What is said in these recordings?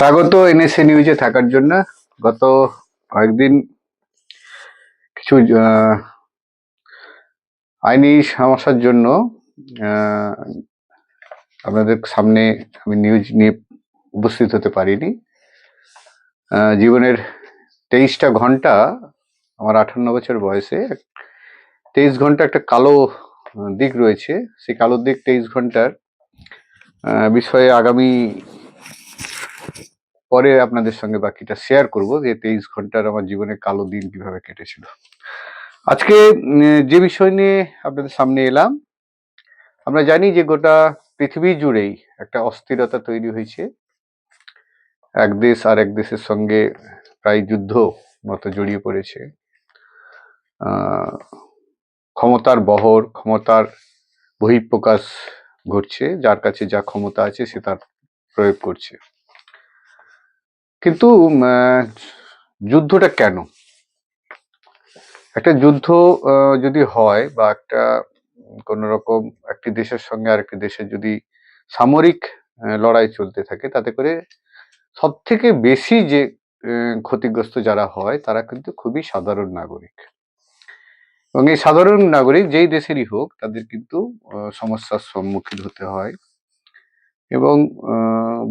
স্বাগত এনএসএ নিউজে থাকার জন্য। গত কয়েকদিন কিছু আইনি সমস্যার জন্য আপনাদের সামনে আমি নিউজ নিয়ে উপস্থিত হতে পারিনি। জীবনের 23টা ঘন্টা, আমার 58 বছর বয়সে 23 ঘন্টা একটা কালো দিক রয়েছে। সেই কালো দিক 23 ঘন্টার বিষয়ে আগামী পরে আপনাদের সঙ্গে বাকিটা শেয়ার করব, যে 23 ঘন্টার আমার জীবনে কালো দিন কিভাবে কেটেছিল। আজকে যে বিষয় নিয়ে আপনাদের সামনে এলাম, আমরা জানি যে গোটা পৃথিবী জুড়েই একটা অস্থিরতা তৈরি হয়েছে। এক দেশ আর এক দেশের সঙ্গে প্রায় যুদ্ধ মতো জড়িয়ে পড়েছে। ক্ষমতার বহর, ক্ষমতার বহিঃপ্রকাশ ঘটছে। যার কাছে যা ক্ষমতা আছে সে তার প্রয়োগ করছে। কিন্তু যুদ্ধটা কেন? একটা যুদ্ধ যদি হয়, বা একটা কোন রকম একটি দেশের সঙ্গে আরেকটি দেশের যদি সামরিক লড়াই চলতে থাকে, তাতে করে সব থেকে বেশি যে ক্ষতিগ্রস্ত যারা হয় তারা কিন্তু খুবই সাধারণ নাগরিক। এবং এই সাধারণ নাগরিক যেই দেশেরই হোক, তাদের কিন্তু সমস্যার সম্মুখীন হতে হয় এবং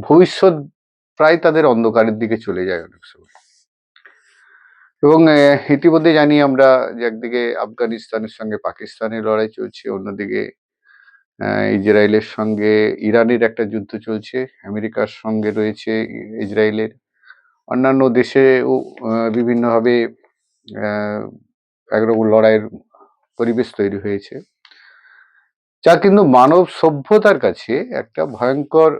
ভবিষ্যৎ প্রায় তাদের অন্ধকারের দিকে চলে যায় অনেক সময়। এবং ইতিমধ্যে জানি আমরা যে একদিকে আফগানিস্তানের সঙ্গে পাকিস্তানের লড়াই চলছে, অন্যদিকে ইসরায়েলের সঙ্গে ইরানের একটা যুদ্ধ চলছে, আমেরিকার সঙ্গে রয়েছে ইসরায়েলের, অন্যান্য দেশেও বিভিন্নভাবে একরকম লড়াইয়ের পরিবেশ তৈরি হয়েছে, যা কিন্তু মানব সভ্যতার কাছে একটা ভয়ঙ্কর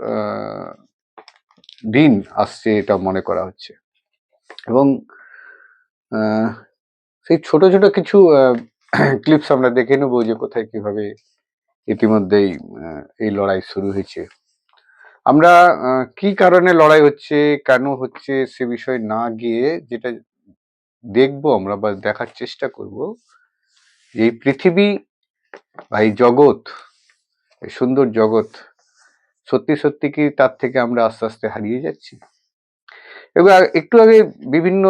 দিন আসছে এটা মনে করা হচ্ছে। এবং সেই ছোট ছোট কিছু ক্লিপস আমরা দেখে নেবো যে কোথায় কিভাবে ইতিমধ্যেই এই লড়াই শুরু হয়েছে। আমরা কি কারণে লড়াই হচ্ছে, কেন হচ্ছে, সে বিষয়ে না গিয়ে যেটা দেখবো আমরা বা দেখার চেষ্টা করব, এই পৃথিবী বা এই জগৎ, এই সুন্দর জগৎ সত্যি সত্যি কি তার থেকে আমরা আস্তে আস্তে হারিয়ে যাচ্ছি। এবার একটু আগে বিভিন্ন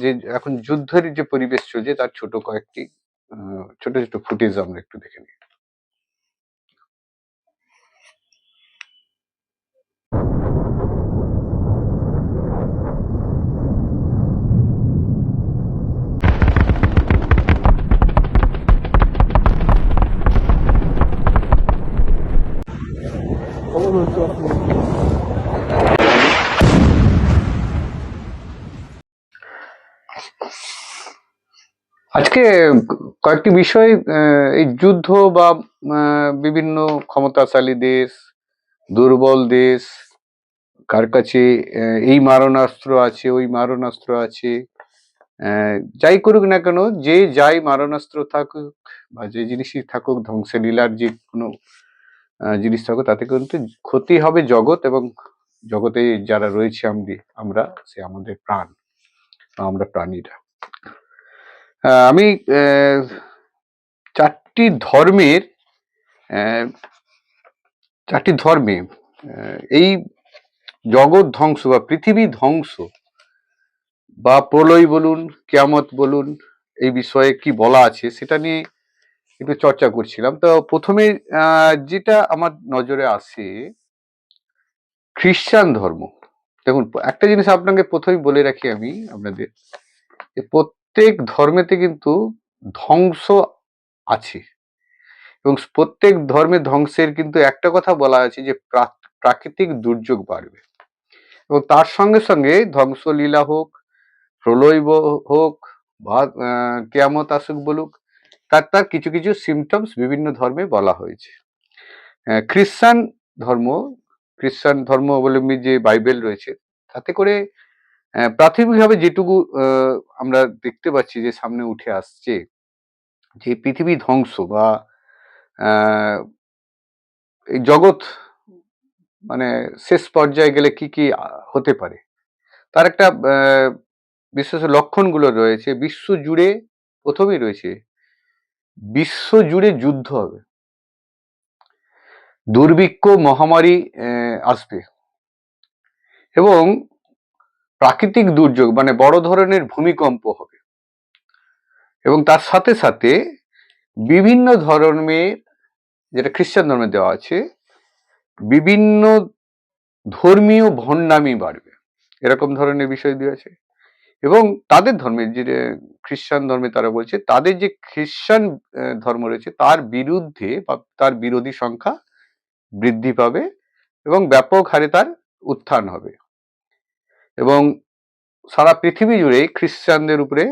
যে এখন যুদ্ধের যে পরিবেশ চলছে তার ছোট কয়েকটি ছোট ছোট ফুটেজ আমরা একটু দেখে নিই। আজকে কয়েকটি বিষয়, এই যুদ্ধ বা বিভিন্ন ক্ষমতাশালী দেশ, দুর্বল দেশ, কার কাছে এই মারণাস্ত্র আছে, ওই মারণাস্ত্র আছে, যাই করুক না কেন, যে যাই মারণাস্ত্র থাকুক বা যে জিনিসই থাকুক, ধ্বংসে লীলার যে কোনো জিনিস থাকুক, তাতে কিন্তু ক্ষতি হবে জগৎ, এবং জগতে যারা রয়েছে আমরা সে আমাদের প্রাণ, আমরা প্রাণীরা। আমি চারটি ধর্মে এই জগৎ ধ্বংস বা পৃথিবী ধ্বংস বা প্রলয় বলুন, কিয়ামত বলুন, এই বিষয়ে কি বলা আছে সেটা নিয়ে একটু চর্চা করছিলাম। তো প্রথমে যেটা আমার নজরে আসে, খ্রিস্টান ধর্ম। দেখুন, একটা জিনিস আপনাকে প্রথমেই বলে রাখি আমি আপনাদের, যে প্রত্যেক ধর্মেতে কিন্তু ধ্বংস আছে, এবং প্রত্যেক ধর্মে ধ্বংসের কিন্তু একটা কথা বলা আছে, যে প্রাকৃতিক দুর্যোগ বাড়বে, এবং তার সঙ্গে সঙ্গে ধ্বংসলীলা হোক, প্রলয় হোক, বা কেয়ামত আসুক বলুক, তার তার কিছু কিছু সিমটমস বিভিন্ন ধর্মে বলা হয়েছে। খ্রিস্টান ধর্মাবলম্বী যে বাইবেল রয়েছে, তাতে করে প্রাথমিকভাবে যেটুকু আমরা দেখতে পাচ্ছি যে সামনে উঠে আসছে, যে পৃথিবী ধ্বংস বা এই জগৎ মানে শেষ পর্যায়ে গেলে কি কি হতে পারে, তার একটা বিশেষ লক্ষণগুলো রয়েছে। বিশ্ব জুড়ে প্রথমেই রয়েছে, বিশ্ব জুড়ে যুদ্ধ হবে, দুর্ভিক্ষ মহামারী আসবে, এবং প্রাকৃতিক দুর্যোগ মানে বড় ধরনের ভূমিকম্প হবে, এবং তার সাথে সাথে বিভিন্ন ধর্মের, যেটা খ্রিস্টান ধর্মে দেওয়া আছে, বিভিন্ন ধর্মীয় ভণ্ডামি বাড়বে, এরকম ধরনের বিষয় দেওয়া আছে। এবং তাদের ধর্মের যে খ্রিস্টান ধর্মে তারা বলছে তাদের যে খ্রিস্টান ধর্ম রয়েছে তার বিরুদ্ধে বা তার বিরোধী সংখ্যা বৃদ্ধি পাবে এবং ব্যাপক হারে তার উত্থান হবে, এবং সারা পৃথিবী জুড়ে খ্রিস্টানদের উপরে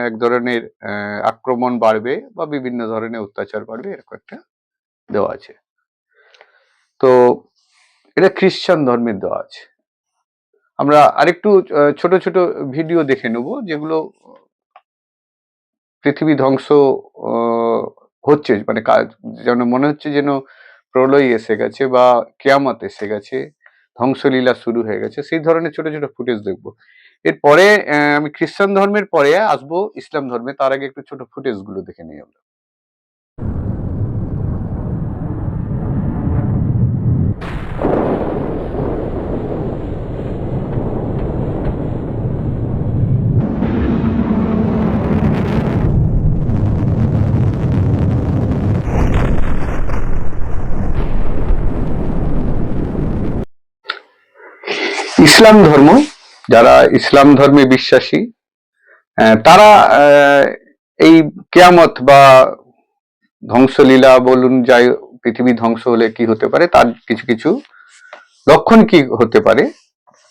এক ধরনের আক্রমণ বাড়বে বা বিভিন্ন ধরনের অত্যাচার বাড়বে, এরকম একটা দেওয়া আছে। তো এটা খ্রিস্টান ধর্মের দেওয়া আছে। আমরা আরেকটু ছোট ছোট ভিডিও দেখে নেব যেগুলো পৃথিবী ধ্বংস হচ্ছে, মানে যেন মনে হচ্ছে যেন প্রলয় এসে গেছে বা কিয়ামত এসে গেছে, ধ্বংসলীলা শুরু হয়ে গেছে, সেই ধরনের ছোট ছোট ফুটেজ দেখবো। এরপরে আমি খ্রিস্টান ধর্মের পরে আসবো ইসলাম ধর্মে, তার আগে একটু ছোট ফুটেজ গুলো দেখে নিই আমরা। ইসলাম ধর্ম, যারা ইসলাম ধর্মে বিশ্বাসী তারা এই কিয়ামত বা ধ্বংসলীলা বলুন, যাই পৃথিবী ধ্বংস হলে কি হতে পারে তার কিছু কিছু লক্ষণ কি হতে পারে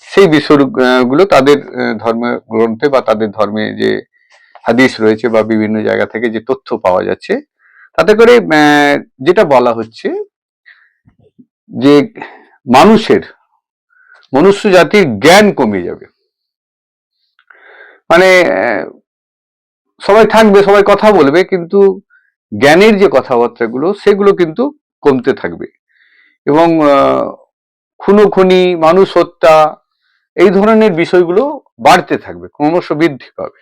সেই বিষয়গুলো তাদের ধর্ম গ্রন্থে বা তাদের ধর্মে যে হাদিস রয়েছে বা বিভিন্ন জায়গা থেকে যে তথ্য পাওয়া যাচ্ছে তাতে করে যেটা বলা হচ্ছে যে মনুষ্য জাতির জ্ঞান কমে যাবে। মানে সবাই থাকবে, সবাই কথা বলবে, কিন্তু জ্ঞানের যে কথাবার্তাগুলো সেগুলো কিন্তু কমতে থাকবে, এবং খুনোখুনি, মানুষ হত্যা, এই ধরনের বিষয়গুলো বাড়তে থাকবে, ক্রমশ বৃদ্ধি পাবে,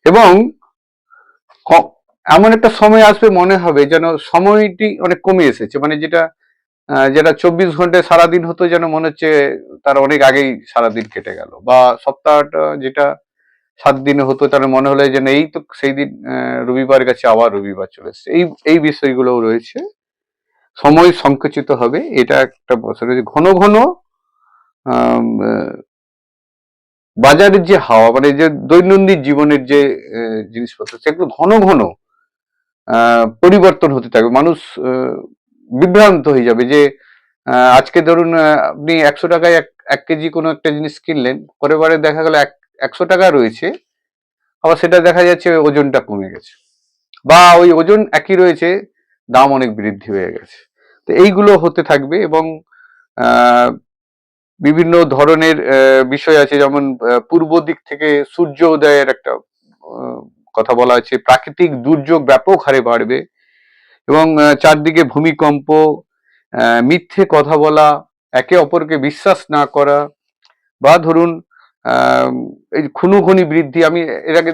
এবং এমন একটা সময় আসবে মনে হবে যেন সময়টি অনেক কমে এসেছে, মানে যেটা 24 ঘন্টায় সারাদিন হতো যেন মনে হচ্ছে তার অনেক আগেই সারাদিন কেটে গেল, বা সপ্তাহটা যেটা 7 দিনে হতো তার মনে হলো যেন এই তো সেই দিন রবিবার গেছে, আবার রবিবার চলে এসছে। এই বিষয়গুলো রয়েছে। সময় সংকুচিত হবে, এটা একটা বছর। ঘন ঘন বাজারের যে হাওয়া, মানে যে দৈনন্দিন জীবনের যে জিনিসপত্র সেগুলো ঘন ঘন পরিবর্তন হতে থাকবে। মানুষ বিভ্রান্ত হয়ে যাবে যে আজকে ধরুন আপনি 100 টাকায় 1 কেজি কোনো একটা জিনিস কিনলেন, পরের বারে দেখা গেল 100 টাকা রয়েছে, আবার সেটা দেখা যাচ্ছে ওজনটা কমে গেছে, বা ওই ওজন একই রয়েছে, দাম অনেক বৃদ্ধি হয়ে গেছে। তো এইগুলো হতে থাকবে, এবং বিভিন্ন ধরনের বিষয় আছে, যেমন পূর্ব দিক থেকে সূর্য উদয়ের একটা কথা বলা আছে, প্রাকৃতিক দুর্যোগ ব্যাপক হারে বাড়বে, এবং চারদিকে ভূমিকম্প, মিথ্যে কথা বলা, একে অপরকে বিশ্বাস না করা, বা ধরুন এই খুনোখুনি বৃদ্ধি। আমি এর আগে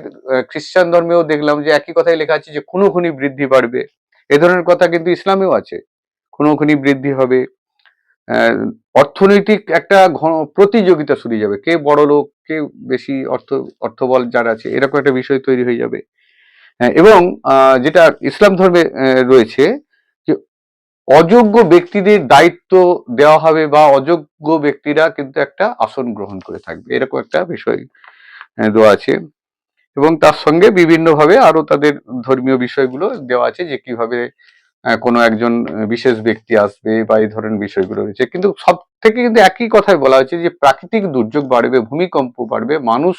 খ্রিস্টান ধর্মেও দেখলাম যে একই কথাই লেখা আছে যে খুনোখুনি বৃদ্ধি বাড়বে, এ ধরনের কথা কিন্তু ইসলামেও আছে, খুনোখুনি বৃদ্ধি হবে। অর্থনৈতিক একটা প্রতিযোগিতা শুরু যাবে, কে বড় লোক, কে বেশি অর্থবল যার আছে, এরকম একটা বিষয় তৈরি হয়ে যাবে। এবং যেটা ইসলাম ধর্মে রয়েছে যে অযোগ্য ব্যক্তিদের দায়িত্ব দেওয়া হবে, বা অযোগ্য ব্যক্তিরা কিন্তু একটা আসন গ্রহণ করে থাকবে, এরকম একটা বিষয় দেওয়া আছে। এবং তার সঙ্গে বিভিন্নভাবে আরো তাদের ধর্মীয় বিষয়গুলো দেওয়া আছে, যে কিভাবে কোনো একজন বিশেষ ব্যক্তি আসবে বা এই ধরনের বিষয়গুলো রয়েছে। কিন্তু সব থেকে কিন্তু একই কথাই বলা হয়েছে যে প্রাকৃতিক দুর্যোগ বাড়বে, ভূমিকম্প বাড়বে, মানুষ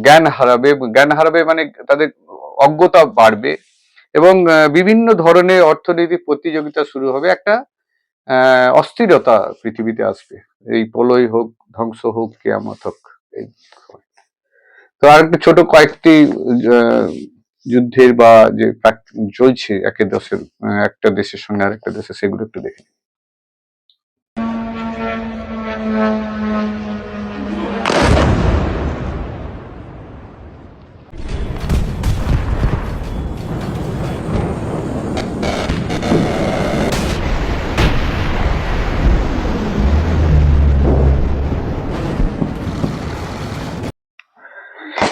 জ্ঞান হারাবে মানে তাদের অজ্ঞতা বাড়বে, এবং বিভিন্ন ধরনের অর্থনৈতিক প্রতিযোগিতা শুরু হবে, একটা অস্থিরতা পৃথিবীতে আসবে, এই প্রলয় হোক, ধ্বংস হোক, কিয়ামত হোক। তো আর একটু ছোট কয়েকটি যুদ্ধের বা যে চলছে একটা দেশের সঙ্গে আরেকটা দেশে, সেগুলো একটু দেখে।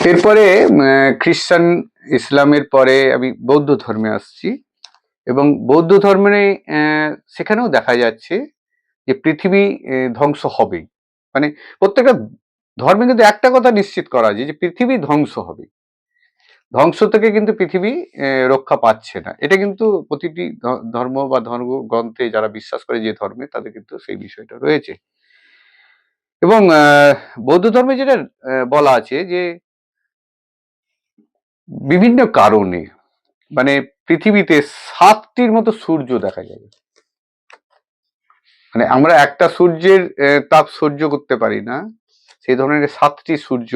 এরপরে খ্রিস্টান ইসলামের পরে আমি বৌদ্ধ ধর্মে আসছি, এবং বৌদ্ধ ধর্মে সেখানেও দেখা যাচ্ছে যে পৃথিবী ধ্বংস হবেই। মানে প্রত্যেকটা ধর্মে কিন্তু একটা কথা নিশ্চিত করা যায় যে পৃথিবী ধ্বংস হবে, ধ্বংস থেকে কিন্তু পৃথিবী রক্ষা পাচ্ছে না। এটা কিন্তু প্রতিটি ধর্ম বা ধর্মগ্রন্থে যারা বিশ্বাস করে যে ধর্মে, তাদের কিন্তু সেই বিষয়টা রয়েছে। এবং বৌদ্ধ ধর্মে যেটা বলা আছে যে বিভিন্ন কারণে, মানে পৃথিবীতে ৭টির মতো সূর্য দেখা যাবে। মানে আমরা একটা সূর্যের তাপ সহ্য করতে পারি না, সেই ধরনের ৭টি সূর্য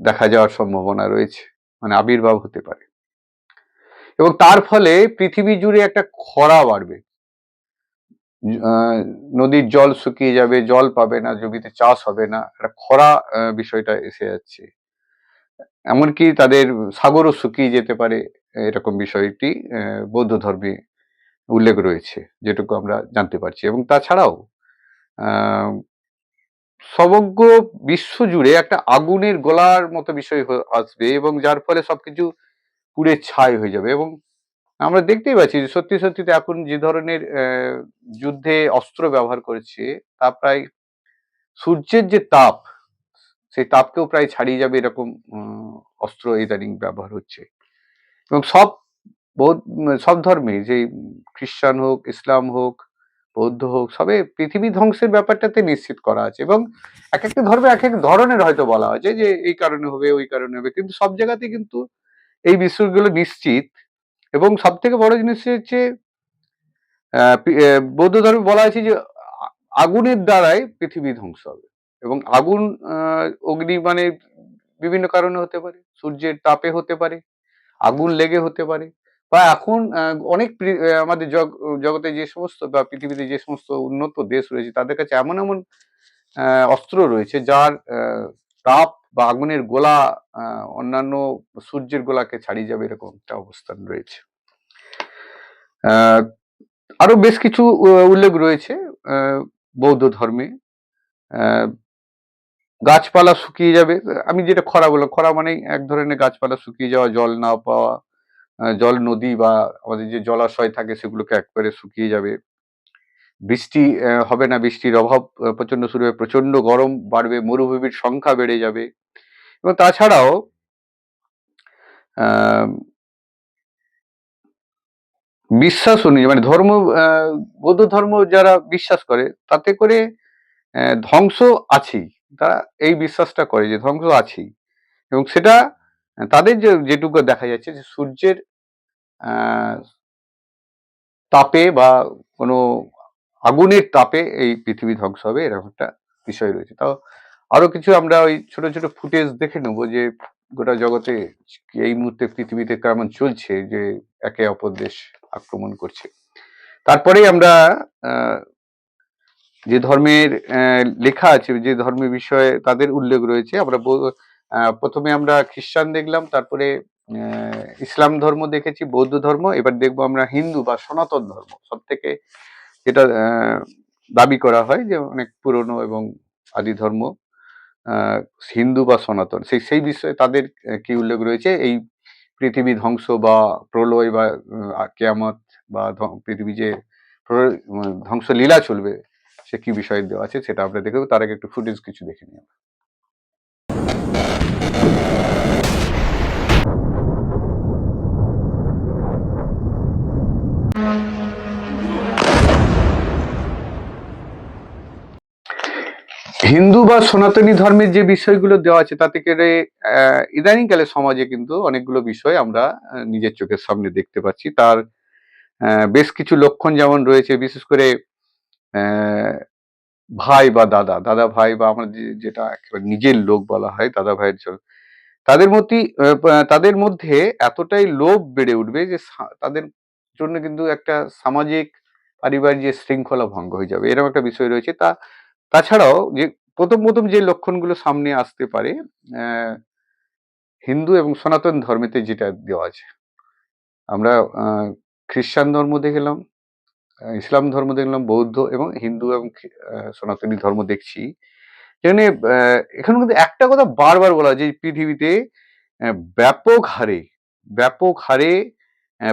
দেখা যাওয়ার সম্ভাবনা রয়েছে, মানে আবির্ভাব হতে পারে। এবং তার ফলে পৃথিবী জুড়ে একটা খরা বাড়বে, নদীর জল শুকিয়ে যাবে, জল পাবে না, জমিতে চাষ হবে না, একটা খরা বিষয়টা এসে যাচ্ছে। এমনকি তাদের সাগরও শুকিয়ে যেতে পারে, এরকম বিষয়টি বৌদ্ধ ধর্মে উল্লেখ রয়েছে, যেটুকু আমরা জানতে পারছি। এবং তাছাড়াও আহ, সমগ্র বিশ্ব জুড়ে একটা আগুনের গোলার মতো বিষয় আসবে, এবং যার ফলে সবকিছু পুড়ে ছাই হয়ে যাবে। এবং আমরা দেখতেই পাচ্ছি যে সত্যি সত্যি এখন যে ধরনের যুদ্ধে অস্ত্র ব্যবহার করেছে, তা প্রায় সূর্যের যে তাপ, সেই তাপকেও প্রায় ছাড়িয়ে যাবে, এরকম অস্ত্র ইদানিং ব্যবহার হচ্ছে। এবং সব ধর্মে, যে খ্রিস্টান হোক, ইসলাম হোক, বৌদ্ধ হোক, সবে পৃথিবী ধ্বংসের ব্যাপারটাতে নিশ্চিত করা আছে। এবং এক একটা ধর্মে এক এক ধরনের হয়তো বলা হয়েছে যে এই কারণে হবে, ওই কারণে হবে, কিন্তু সব জায়গাতে কিন্তু এই বিষয়গুলো নিশ্চিত। এবং সব থেকে বড় জিনিস হচ্ছে বৌদ্ধ ধর্মে বলা আছে যে আগুনের দ্বারাই পৃথিবী ধ্বংস হবে। এবং আগুন, অগ্নি মানে বিভিন্ন কারণে হতে পারে, সূর্যের তাপে হতে পারে, আগুন লেগে হতে পারে, বা এখন অনেক আমাদের জগতে যে সমস্ত বা পৃথিবীতে যে সমস্ত উন্নত দেশ রয়েছে, তাদের কাছে এমন এমন অস্ত্র রয়েছে যার তাপ বা আগুনের গোলা অন্যান্য সূর্যের গোলাকে ছাড়িয়ে যাবে, এরকম একটা অবস্থান রয়েছে। আরো বেশ কিছু উল্লেখ রয়েছে বৌদ্ধ ধর্মে। গাছপালা শুকিয়ে যাবে, আমি যেটা খরা বললাম, খরা মানে এক ধরনের গাছপালা শুকিয়ে যাওয়া, জল না পাওয়া, জল নদী বা আমাদের যে জলাশয় থাকে সেগুলোকে একবারে শুকিয়ে যাবে। বৃষ্টি হবে না, বৃষ্টির অভাব প্রচন্ড শুরু হবে, প্রচন্ড গরম বাড়বে, মরুভূমির সংখ্যা বেড়ে যাবে। এবং তাছাড়াও আহ বিশ্বাস অনুযায়ী, মানে ধর্ম, বৌদ্ধ ধর্ম যারা বিশ্বাস করে, তাতে করে ধ্বংস আছেই। তারা এই বিশ্বাসটা করে যে ধ্বংস আছেই। এবং সেটা তাদের যেটুকু দেখা যাচ্ছে যে সূর্যের তাপে বা কোনো আগুনের তাপে এই পৃথিবী ধ্বংস হবে, এরকম একটা বিষয় রয়েছে। তাও আরো কিছু আমরা ওই ছোট ছোট ফুটেজ দেখে নেবো যে গোটা জগতে এই মুহূর্তে পৃথিবীতে কেমন চলছে, যে একে অপর দেশ আক্রমণ করছে। তারপরেই আমরা আহ, যে ধর্মের লেখা আছে, যে ধর্মের বিষয়ে তাদের উল্লেখ রয়েছে, আমরা প্রথমে আমরা খ্রিস্টান দেখলাম, তারপরে ইসলাম ধর্ম দেখেছি, বৌদ্ধ ধর্ম, এবার দেখবো আমরা হিন্দু বা সনাতন ধর্ম। সব থেকে যেটা দাবি করা হয় যে অনেক পুরনো এবং আদি ধর্ম, হিন্দু বা সনাতন, সেই বিষয়ে তাদের কি উল্লেখ রয়েছে, এই পৃথিবী ধ্বংস বা প্রলয় বা কেয়ামত বা পৃথিবী যে ধ্বংস লীলা চলবে, সে কি বিষয়ে দেওয়া আছে সেটা আমরা দেখব। তার আগে একটু ফুটেজ কিছু দেখে নিই। হিন্দু বা সনাতনী ধর্মের যে বিষয়গুলো দেওয়া আছে, তাতে করে ইদানিংকালে সমাজে কিন্তু অনেকগুলো বিষয় আমরা নিজের চোখের সামনে দেখতে পাচ্ছি। তার বেশ কিছু লক্ষণ যেমন রয়েছে, বিশেষ করে ভাই বা দাদা, দাদা ভাই বা আমরা যেটা একেবারে নিজের লোক বলা হয়, দাদা ভাইয়ের জন্য তাদের মধ্যে এতটাই লোভ বেড়ে উঠবে যে তাদের জন্য কিন্তু একটা সামাজিক পারিবারিক যে শৃঙ্খলা ভঙ্গ হয়ে যাবে, এরকম একটা বিষয় রয়েছে। তাছাড়াও যে প্রথম প্রথম যে লক্ষণগুলো সামনে আসতে পারে হিন্দু এবং সনাতন ধর্মেতে যেটা দেওয়া আছে, আমরা খ্রিস্টান ধর্ম দেখলাম, ইসলাম ধর্ম দেখলাম, বৌদ্ধ এবং হিন্দু এবং সনাতনী ধর্ম দেখছি, এখানে এখানে কিন্তু একটা কথা বারবার বলা হয় যে পৃথিবীতে ব্যাপক হারে ব্যাপক হারে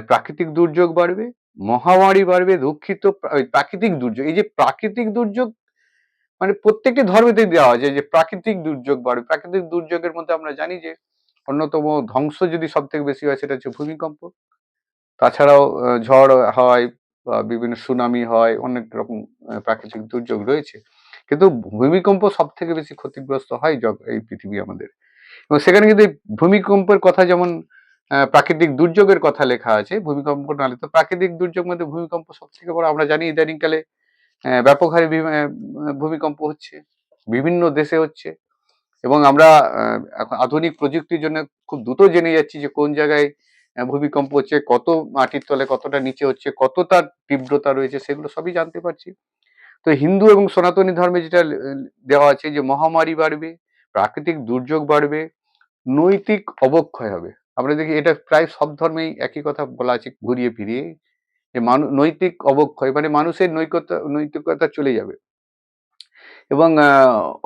প্রাকৃতিক দুর্যোগ বাড়বে, মহামারী বাড়বে, দুঃখিত ওই প্রাকৃতিক দুর্যোগ। এই যে প্রাকৃতিক দুর্যোগ মানে প্রত্যেকটি ধর্মেতেই দেওয়া হয় যে প্রাকৃতিক দুর্যোগ বাড়বে। প্রাকৃতিক দুর্যোগের মধ্যে আমরা জানি যে অন্যতম ধ্বংস যদি সবথেকে বেশি হয় সেটা হচ্ছে ভূমিকম্প। তাছাড়াও ঝড় হয় বা বিভিন্ন সুনামি হয়, অনেক রকম প্রাকৃতিক দুর্যোগ রয়েছে। কিন্তু ভূমিকম্প সবথেকে বেশি ক্ষতিগ্রস্ত হয় এই পৃথিবী আমাদের। এবং সেখানে কিন্তু এই ভূমিকম্পের কথা যেমন প্রাকৃতিক দুর্যোগের কথা লেখা আছে, ভূমিকম্প নাহলে তো প্রাকৃতিক দুর্যোগ মধ্যে ভূমিকম্প সবথেকে বড়। আমরা জানি ইদানিংকালে ব্যাপক হারে ভূমিকম্প হচ্ছে, বিভিন্ন দেশে হচ্ছে। এবং আমরা এখন আধুনিক প্রযুক্তির জন্য খুব দ্রুত জেনে যাচ্ছি যে কোন জায়গায় ভূমিকম্প হচ্ছে, কত মাটির তলে কতটা নিচে হচ্ছে, কত তার তীব্রতা রয়েছে, সেগুলো সবই জানতে পারছি। তো হিন্দু এবং সনাতনী ধর্মে যেটা দেওয়া আছে যে মহামারী বাড়বে, প্রাকৃতিক দুর্যোগ বাড়বে, নৈতিক অবক্ষয় হবে। আমরা দেখি এটা প্রায় সব ধর্মেই একই কথা বলা আছে ঘুরিয়ে ফিরিয়ে, যে নৈতিক অবক্ষয় মানে মানুষের নৈতিকতা চলে যাবে এবং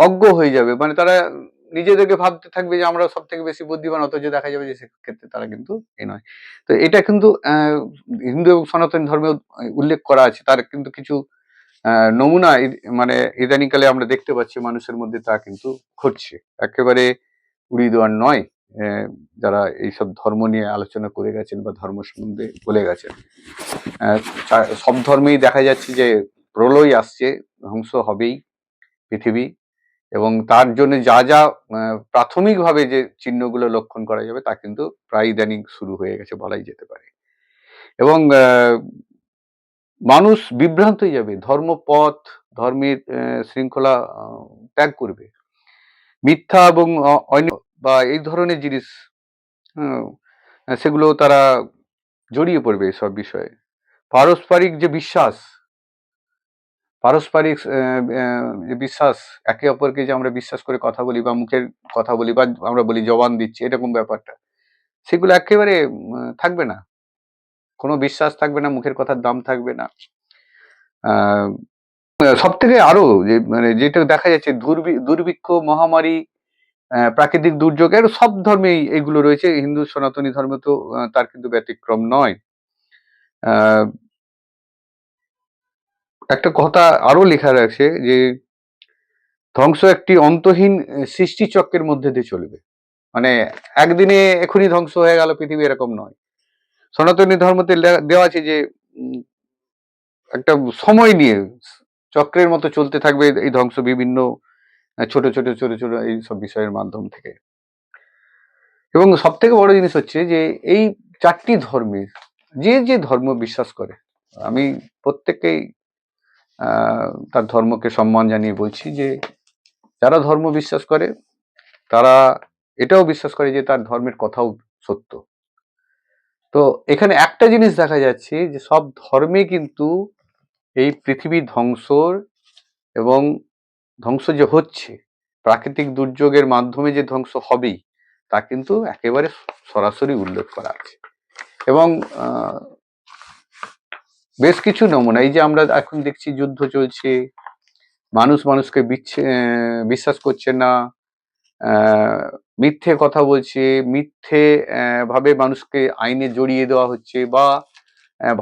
অজ্ঞ হয়ে যাবে। মানে তারা নিজেদেরকে ভাবতে থাকবে যে আমরা সব থেকে বেশি বুদ্ধিমান, অথচ দেখা যাবে যে সেক্ষেত্রে তারা কিন্তু এ নয়। তো এটা কিন্তু হিন্দু এবং সনাতন ধর্মে উল্লেখ করা আছে। তার কিন্তু কিছু নমুনা মানে ইদানিংকালে আমরা দেখতে পাচ্ছি মানুষের মধ্যে তা কিন্তু ঘটছে। একেবারে উড়িয়ে দেওয়ার নয়। যারা এইসব ধর্ম নিয়ে আলোচনা করে গেছেন বা ধর্ম সম্বন্ধে বলে গেছেন, সব ধর্মেই দেখা যাচ্ছে যে প্রলয় আসছে, ধ্বংস হবেই পৃথিবী। এবং তার জন্য যা যা প্রাথমিকভাবে যে চিহ্নগুলো লক্ষণ করা যাবে তা কিন্তু প্রায় ইদানিং শুরু হয়ে গেছে বলাই যেতে পারে। এবং মানুষ বিভ্রান্ত হয়ে যাবে, ধর্মপথ ধর্মের শৃঙ্খলা ত্যাগ করবে, মিথ্যা এবং বা এই ধরনের জিনিস সেগুলো তারা জড়িয়ে পড়বে এসব বিষয়ে। পারস্পরিক যে বিশ্বাস, পারস্পরিক যে বিশ্বাস, একে অপরকে যে আমরা বিশ্বাস করে কথা বলি বা মুখের কথা বলি বা আমরা বলি জবান দিচ্ছি, এরকম ব্যাপারটা সেগুলো একেবারে থাকবে না। কোনো বিশ্বাস থাকবে না, মুখের কথার দাম থাকবে না। সব থেকে আরো যে মানে যেটা দেখা যাচ্ছে দুর্ভিক্ষ, মহামারী, প্রাকৃতিক দুর্যোগ, এর সব ধর্মেই এগুলো রয়েছে। হিন্দু সনাতনী ধর্ম তো তার কিন্তু ব্যতিক্রম নয়। একটা কথা আরো লেখা রয়েছে যে ধ্বংস একটি অন্তহীন সৃষ্টি চক্রের মধ্যে দিয়ে চলবে। মানে একদিনে এখনই ধ্বংস হয়ে গেল পৃথিবী, এরকম নয়। সনাতনী ধর্মতে দেওয়া আছে যে একটা সময় নিয়ে চক্রের মতো চলতে থাকবে এই ধ্বংস, বিভিন্ন ছোট ছোট ছোট ছোট এই সব বিষয়ের মাধ্যম থেকে। এবং সব থেকে বড় জিনিস হচ্ছে যে এই চারটি ধর্মে যে যে ধর্ম বিশ্বাস করে, আমি প্রত্যেককেই তার ধর্মকে সম্মান জানিয়ে বলছি যে যারা ধর্ম বিশ্বাস করে তারা এটাও বিশ্বাস করে যে তার ধর্মের কথাও সত্য। তো এখানে একটা জিনিস দেখা যাচ্ছে যে সব ধর্মে কিন্তু এই পৃথিবী ধ্বংসর এবং ধ্বংস যে হচ্ছে, প্রাকৃতিক দুর্যোগের মাধ্যমে যে ধ্বংস হবেই, তা কিন্তু একেবারে সরাসরি উল্লেখ করা আছে। এবং বেশ কিছু নমুনা, এই যে আমরা এখন দেখছি যুদ্ধ চলছে, মানুষ মানুষকে বিশ্বাস করছে না, মিথ্যে কথা বলছে, মিথ্যে ভাবে মানুষকে আইনে জড়িয়ে দেওয়া হচ্ছে, বা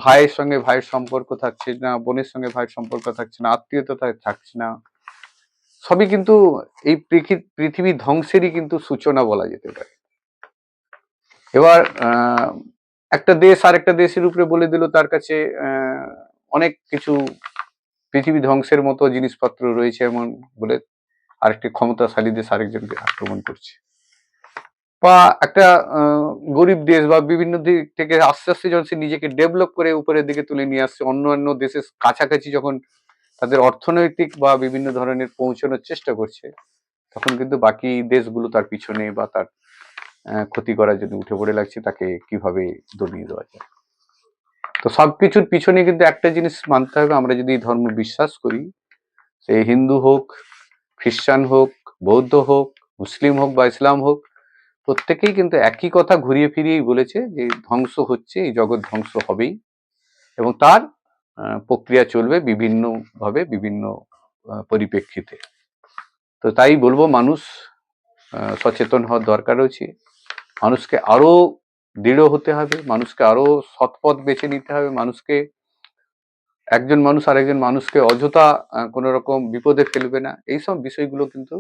ভাইয়ের সঙ্গে ভাইয়ের সম্পর্ক থাকছে না, বোনের সঙ্গে ভাইয়ের সম্পর্ক থাকছে না, আত্মীয়তা থাকছে না, সবই কিন্তু এই পৃথিবী ধ্বংসেরই কিন্তু সূচনা বলা যেতে পারে। এবার একটা দেশ আর একটা দেশের উপরে বলে দিল তার কাছে অনেক কিছু পৃথিবী ধ্বংসের মতো জিনিসপত্র রয়েছে এমন বলে আরেকটি ক্ষমতাশালী দেশ আরেকজনকে আক্রমণ করছে। বা একটা গরিব দেশ বা বিভিন্ন দিক থেকে আস্তে আস্তে যখন সে নিজেকে ডেভেলপ করে উপরের দিকে তুলে নিয়ে আসছে, অন্যান্য দেশের কাছাকাছি যখন তাদের অর্থনৈতিক বা বিভিন্ন ধরনের পৌঁছানোর চেষ্টা করছে, তখন কিন্তু বাকি দেশগুলো তার পিছনে বা তার ক্ষতি করার জন্য উঠে পড়ে লাগছে, তাকে কিভাবে দমিয়ে দেওয়া যায়। তো সবকিছুর পিছনে কিন্তু একটা জিনিস মানতে হবে, আমরা যদি ধর্ম বিশ্বাস করি, সে হিন্দু হোক, খ্রিস্টান হোক, বৌদ্ধ হোক, মুসলিম হোক বা ইসলাম হোক, প্রত্যেকেই কিন্তু একই কথা ঘুরিয়ে ফিরিয়েই বলেছে যে ধ্বংস হচ্ছে, এই জগৎ ধ্বংস হবেই এবং তার প্রক্রিয়া চলবে বিভিন্ন ভাবে, বিভিন্ন পরিপ্রেক্ষিতে। তো তাই বলবো, মানুষ সচেতন হওয়ার দরকার রয়েছে। মানুষকে আরো দৃঢ় হতে হবে, মানুষকে আরো সৎ পথ বেছে নিতে হবে, মানুষকে একজন মানুষ আরেকজন মানুষকে অযথা কোনো রকম বিপদে ফেলবে না, এইসব বিষয়গুলো কিন্তু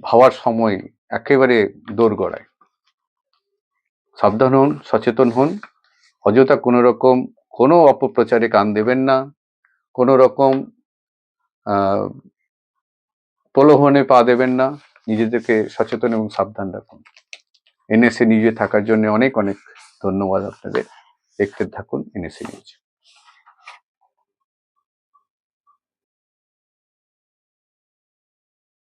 ভাবার সময় একেবারে দোরগোড়ায়। সাবধান হন, সচেতন হন, অযথা কোনো রকম কোনো অপপ্রচারে কান দেবেন না, কোনো রকম প্রলোভনে পা দেবেন না, নিজেদেরকে সচেতন এবং সাবধান রাখুন। এনএসএ নিউজে থাকার জন্য অনেক অনেক ধন্যবাদ আপনাদের। দেখতে থাকুন এনএসএ নিউজ।